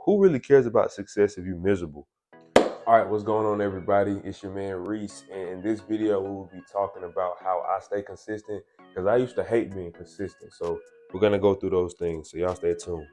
who really cares about success if you're miserable? All right, what's going on, everybody? It's your man Reese, and in this video we will be talking about how I stay consistent, because I used to hate being consistent. So we're gonna go through those things, so y'all stay tuned.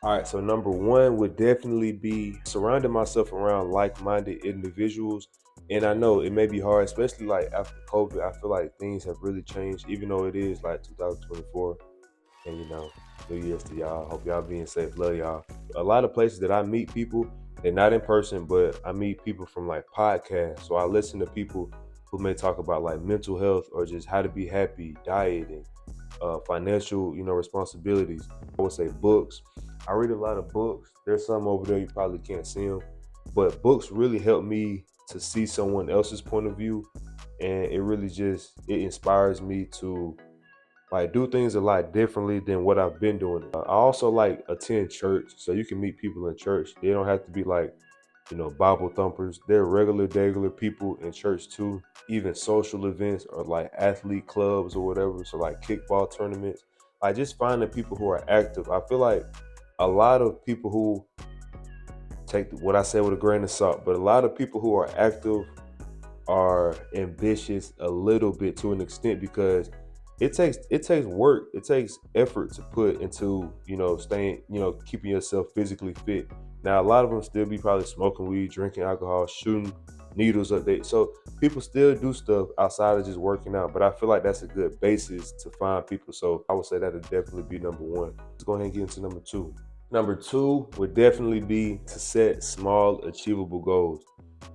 All right, so number one would definitely be surrounding myself around like-minded individuals. And I know it may be hard, especially like after COVID. I feel like things have really changed, even though it is like 2024. And New Year's to y'all. Hope y'all being safe. Love y'all. A lot of places that I meet people, they're not in person, but I meet people from like podcasts. So I listen to people who may talk about like mental health or just how to be happy, diet, and financial, responsibilities. I would say books. I read a lot of books. There's some over there, you probably can't see them, but books really help me to see someone else's point of view, and it inspires me to like do things a lot differently than what I've been doing. I also like attend church, so you can meet people in church. They don't have to be like, Bible thumpers. They're regular people in church too. Even social events or like athlete clubs or whatever. So like kickball tournaments. Like just finding people who are active. I feel like a lot of people who take what I say with a grain of salt, but a lot of people who are active are ambitious a little bit to an extent, because it takes work, it takes effort to put into staying, keeping yourself physically fit. Now a lot of them still be probably smoking weed, drinking alcohol, shooting needles up there. So people still do stuff outside of just working out, but I feel like that's a good basis to find people. So I would say that would definitely be number one. Let's go ahead and get into number two. Number two would definitely be to set small achievable goals.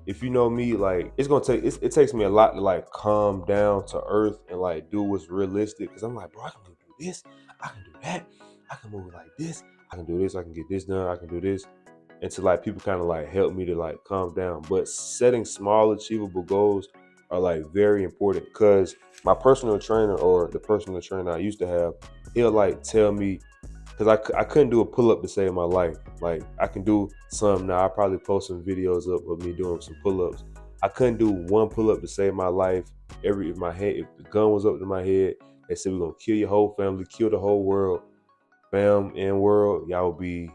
If you know me, like it takes me a lot to like calm down to earth and like do what's realistic, because I'm like, bro, I can do this, I can do that, I can move like this, I can do this, I can get this done, I can do this. And to like people kind of like help me to like calm down. But setting small achievable goals are like very important, because my personal trainer, or the personal trainer I used to have, he'll like tell me, because I couldn't do a pull-up to save my life. Like I can do some now. I probably post some videos up of me doing some pull-ups. I couldn't do one pull-up to save my life. If the gun was up to my head, they said we're gonna kill your whole family, kill the whole world, fam and world, y'all be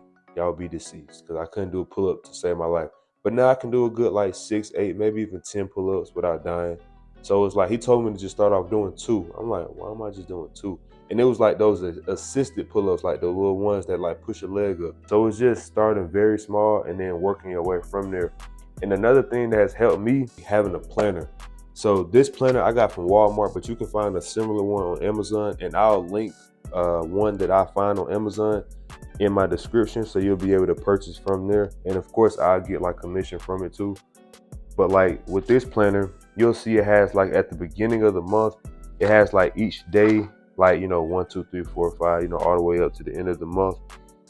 deceased. Because I couldn't do a pull-up to save my life. But now I can do a good like 6, 8, maybe even 10 pull-ups without dying. So it's like he told me to just start off doing 2. I'm like, why am I just doing 2? And it was like those assisted pull-ups, like the little ones that like push a leg up. So it's just starting very small and then working your way from there. And another thing that has helped me, having a planner. So this planner I got from Walmart, but you can find a similar one on Amazon, and I'll link one that I find on Amazon in my description, so you'll be able to purchase from there. And of course I'll get like commission from it too. But like with this planner, you'll see it has like at the beginning of the month, it has like each day, like 1, 2, 3, 4, 5, all the way up to the end of the month.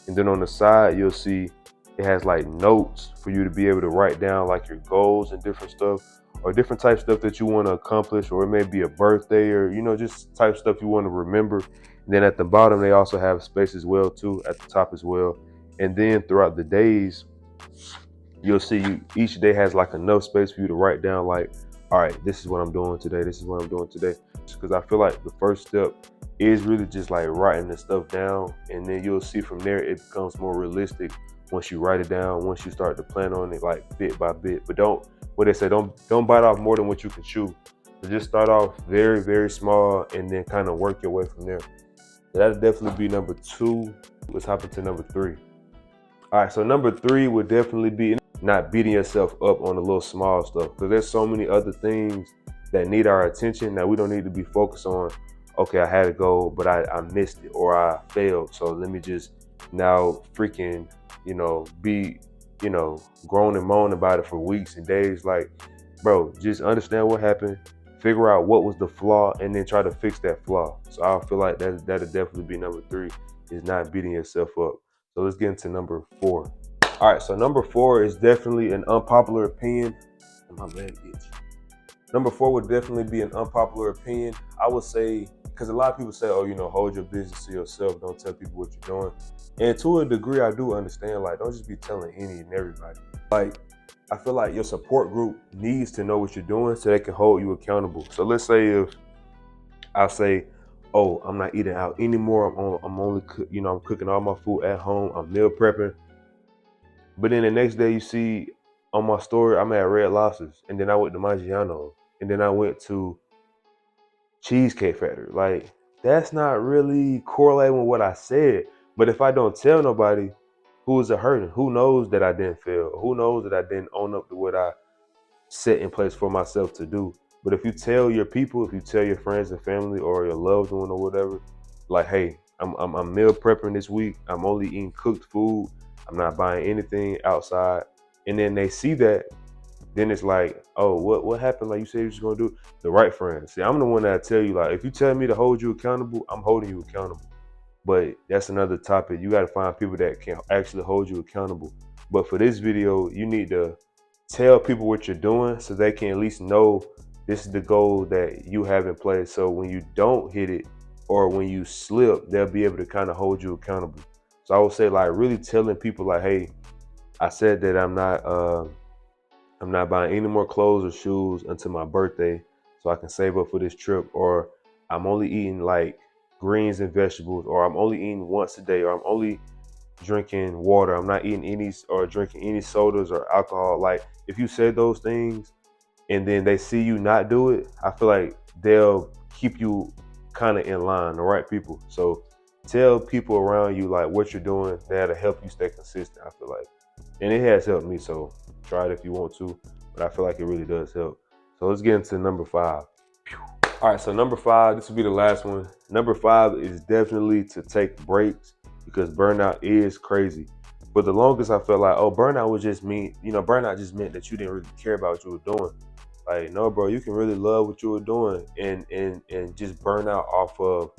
And then on the side, you'll see it has like notes for you to be able to write down like your goals and different stuff, or different type stuff that you want to accomplish, or it may be a birthday, or just type stuff you want to remember. And then at the bottom, they also have space as well too, at the top as well. And then throughout the days, you'll see each day has like enough space for you to write down like, all right, this is what I'm doing today, this is what I'm doing today. Because I feel like the first step is really just like writing the stuff down, and then you'll see from there it becomes more realistic once you write it down, once you start to plan on it like bit by bit. But don't bite off more than what you can chew. So just start off very, very small and then kind of work your way from there. So that'll definitely be number 2. Let's hop into number 3. All right, so number 3 would definitely be not beating yourself up on the little small stuff, because there's so many other things that need our attention that we don't need to be focused on. Okay, I had a goal, but I missed it, or I failed. So let me just now freaking, be, groan and moan about it for weeks and days. Like, bro, just understand what happened, figure out what was the flaw, and then try to fix that flaw. So I feel like that'll definitely be number 3, is not beating yourself up. So let's get into number 4. All right, so number 4 is definitely an unpopular opinion. My leg itch. Number 4 would definitely be an unpopular opinion. I would say, because a lot of people say, oh, hold your business to yourself. Don't tell people what you're doing. And to a degree, I do understand, like, don't just be telling any and everybody. Like, I feel like your support group needs to know what you're doing so they can hold you accountable. So let's say if I'll say, oh, I'm not eating out anymore. I'm only I'm cooking all my food at home. I'm meal prepping. But then the next day you see on my story, I'm at Red Lobsters, and then I went to Maggiano's, and then I went to Cheesecake Factory. Like, that's not really correlating with what I said. But if I don't tell nobody, who is it hurting? Who knows that I didn't fail? Who knows that I didn't own up to what I set in place for myself to do? But if you tell your people, if you tell your friends and family or your loved one or whatever, like, hey, I'm meal prepping this week. I'm only eating cooked food. I'm not buying anything outside. And then they see that, then it's like, oh, what happened? Like you said you was gonna do the right friends. See, I'm the one that tell you, like, if you tell me to hold you accountable, I'm holding you accountable. But that's another topic. You gotta find people that can actually hold you accountable. But for this video, you need to tell people what you're doing so they can at least know this is the goal that you have in place. So when you don't hit it or when you slip, they'll be able to kind of hold you accountable. So I would say, like, really telling people, like, hey, I said that I'm not buying any more clothes or shoes until my birthday so I can save up for this trip. Or I'm only eating like greens and vegetables, or I'm only eating once a day, or I'm only drinking water. I'm not eating any or drinking any sodas or alcohol. Like, if you say those things and then they see you not do it, I feel like they'll keep you kind of in line, the right people. So tell people around you like what you're doing. That'll help you stay consistent, I feel like. And it has helped me, so try it if you want to, but I feel like it really does help. So let's get into number 5. All right, so number 5, this will be the last one. Number 5 is definitely to take breaks, because burnout is crazy. But the longest I felt like, oh, burnout was just me, burnout just meant that you didn't really care about what you were doing. Like, no, bro, you can really love what you were doing and just burn out off of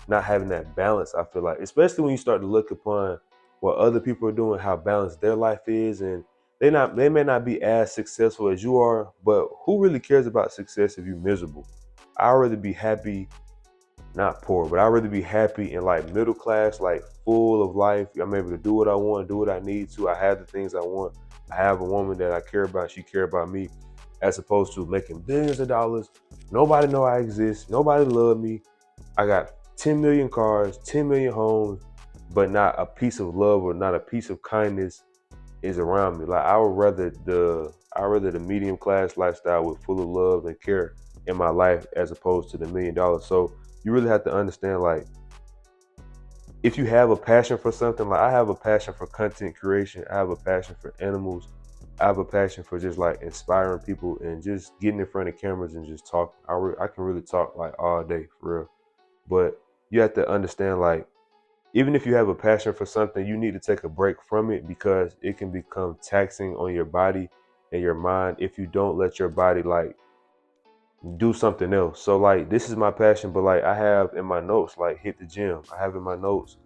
not having that balance, I feel like. Especially when you start to look upon what other people are doing, how balanced their life is, and they may not be as successful as you are, but who really cares about success if you're miserable? I'd rather be happy, not poor, but I'd rather be happy and like middle class, like full of life. I'm able to do what I want, do what I need to. I have the things I want. I have a woman that I care about. She care about me, as opposed to making billions of dollars. Nobody know I exist. Nobody love me. I got 10 million cars, 10 million homes, but not a piece of love or not a piece of kindness is around me. Like, I rather the medium class lifestyle with full of love and care in my life, as opposed to the $1 million. So you really have to understand, like, if you have a passion for something, like I have a passion for content creation, I have a passion for animals, I have a passion for just like inspiring people and just getting in front of cameras and just talk. I can really talk like all day, for real. But you have to understand, like, even if you have a passion for something, you need to take a break from it, because it can become taxing on your body and your mind if you don't let your body like do something else. So like, this is my passion, but like I have in my notes like hit the gym. I have in my notes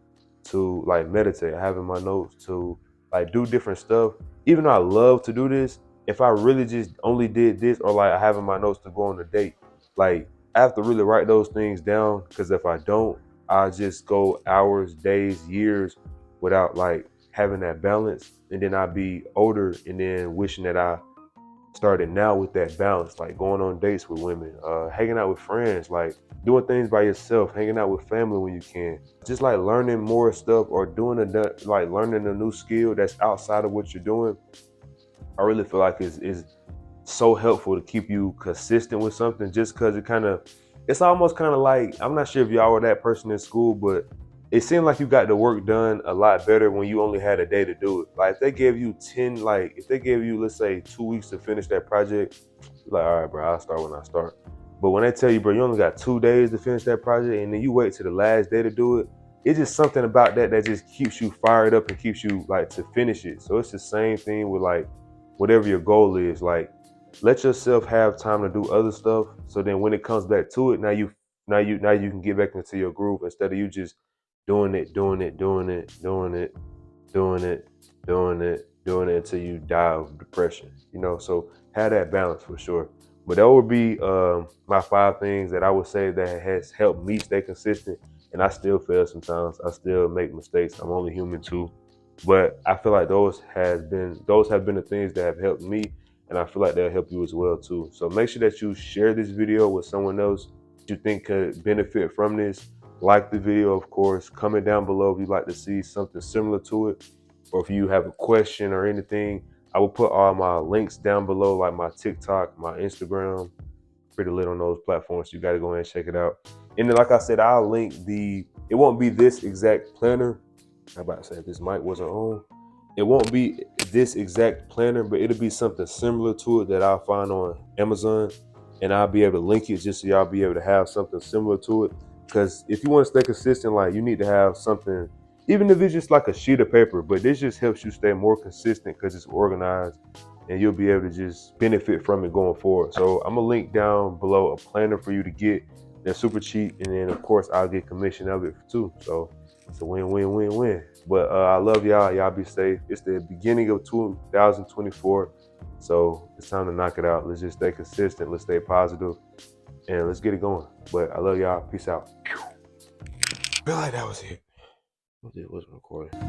to like meditate. I have in my notes to like do different stuff. Even though I love to do this, if I really just only did this, or like I have in my notes to go on a date, like I have to really write those things down, because if I don't, I just go hours, days, years without like having that balance, and then I'll be older and then wishing that I started now with that balance, like going on dates with women, hanging out with friends, like doing things by yourself, hanging out with family when you can, just like learning more stuff or like learning a new skill that's outside of what you're doing. I really feel like is so helpful to keep you consistent with something, just because it's almost kind of like, I'm not sure if y'all were that person in school, but it seemed like you got the work done a lot better when you only had a day to do it. Like, if they gave you if they gave you, let's say, 2 weeks to finish that project, you're like, all right, bro, I'll start when I start. But when they tell you, bro, you only got 2 days to finish that project, and then you wait till the last day to do it, it's just something about that just keeps you fired up and keeps you like to finish it. So it's the same thing with like whatever your goal is. Like, let yourself have time to do other stuff, so then when it comes back to it, now you can get back into your groove, instead of you just doing it, doing it until you die of depression. So have that balance for sure. But that would be my 5 things that I would say that has helped me stay consistent. And I still fail sometimes. I still make mistakes. I'm only human too. But I feel like those have been the things that have helped me, and I feel like they'll help you as well too. So make sure that you share this video with someone else you think could benefit from this, like the video, of course. Comment down below if you'd like to see something similar to it, or if you have a question or anything. I will put all my links down below, like my TikTok, my Instagram, pretty lit on those platforms. So you got to go ahead and check it out. And then, like I said, I'll link it won't be this exact planner. I'm about to say if this mic wasn't on. It won't be this exact planner, but it'll be something similar to it that I'll find on Amazon. And I'll be able to link it just so y'all be able to have something similar to it. Because if you want to stay consistent, like you need to have something, even if it's just like a sheet of paper, but this just helps you stay more consistent because it's organized and you'll be able to just benefit from it going forward. So I'm gonna link down below a planner for you to get. They're super cheap, and then of course I'll get commission of it too. So it's a win-win-win-win. But I love y'all. Y'all be safe. It's the beginning of 2024, so it's time to knock it out. Let's just stay consistent. Let's stay positive, and let's get it going. But I love y'all. Peace out. Feel like that was it. It wasn't recording.